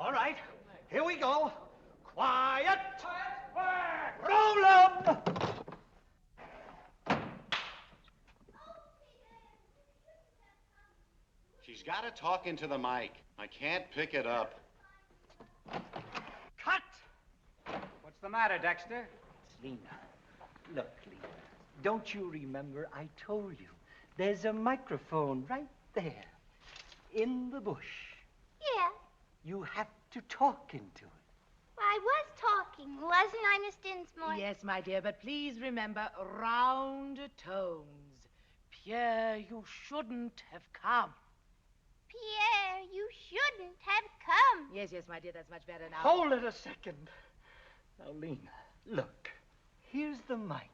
All right, here we go. Quiet! Roll 'em! She's got to talk into the mic. I can't pick it up. Cut! What's the matter, Dexter? It's Lena. Look, Lena, don't you remember I told you there's a microphone right there in the bush? Yeah. You have to talk into it. I was talking, wasn't I, Miss Dinsmore? Yes, my dear, but please remember round tones. Pierre, you shouldn't have come. Pierre, you shouldn't have come. Yes, my dear, that's much better now. Hold it a second. Now, Lena, look. Here's the mic.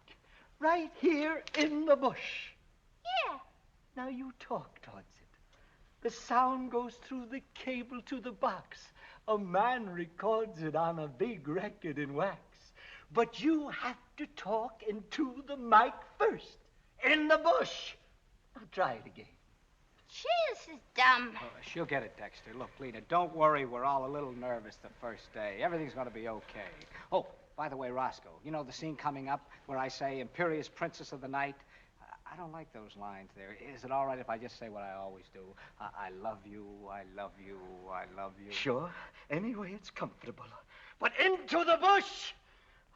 Right here in the bush. Yeah. Now you talk towards it. The sound goes through the cable to the box. A man records it on a big record in wax. But you have to talk into the mic first. In the bush. Now try it again. Gee, this is dumb. Oh, she'll get it, Dexter. Look, Lena, don't worry. We're all a little nervous the first day. Everything's going to be okay. Oh, by the way, Roscoe, you know the scene coming up where I say, Imperious Princess of the Night? I don't like those lines there. Is it all right if I just say what I always do? I love you, I love you, I love you. Sure. Anyway, it's comfortable. But into the bush!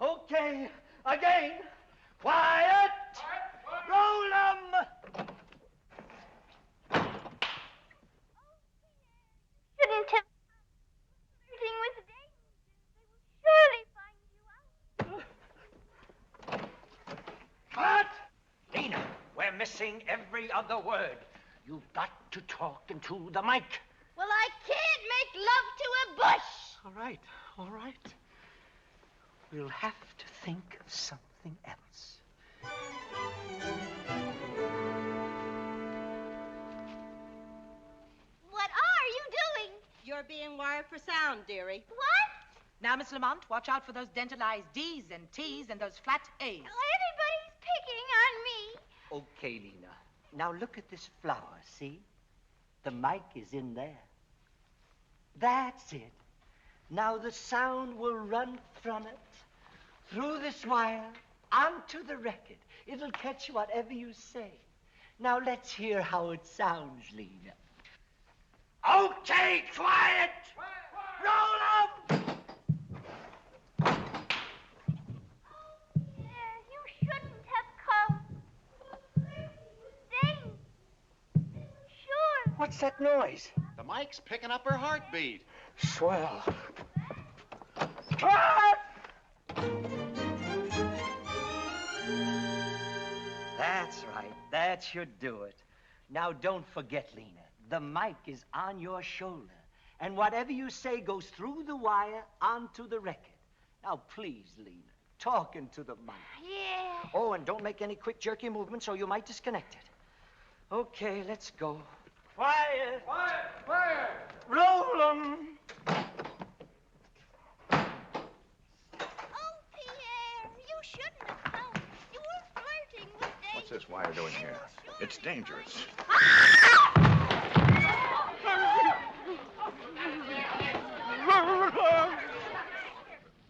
Okay, again. Quiet! Roll 'em! Shouldn't have flirting with dangers. They will surely find you out. Cut! Lena, we're missing every other word. You've got to talk into the mic. Well, I can't make love to a bush. All right. We'll have to think of something else. What are you doing? You're being wired for sound, dearie. What? Now, Miss Lamont, watch out for those dentalized D's and T's and those flat A's. Everybody's picking on me. Okay, Lena. Now look at this flower, see? The mic is in there. That's it. Now the sound will run from it, through this wire, onto the record. It'll catch whatever you say. Now let's hear how it sounds, Lena. Okay, quiet! Roll 'em! Pierre, you shouldn't have come. Dang. Sure. What's that noise? The mic's picking up her heartbeat. Swell. That's right. That should do it. Now, don't forget, Lena, the mic is on your shoulder, and whatever you say goes through the wire onto the record. Now, please, Lena, talk into the mic. Yeah. Oh, and don't make any quick, jerky movements or you might disconnect it. Okay, let's go. Quiet! Roll 'em! Oh, Pierre, you shouldn't have come. You were flirting with danger. What's this wire doing here? It's dangerous.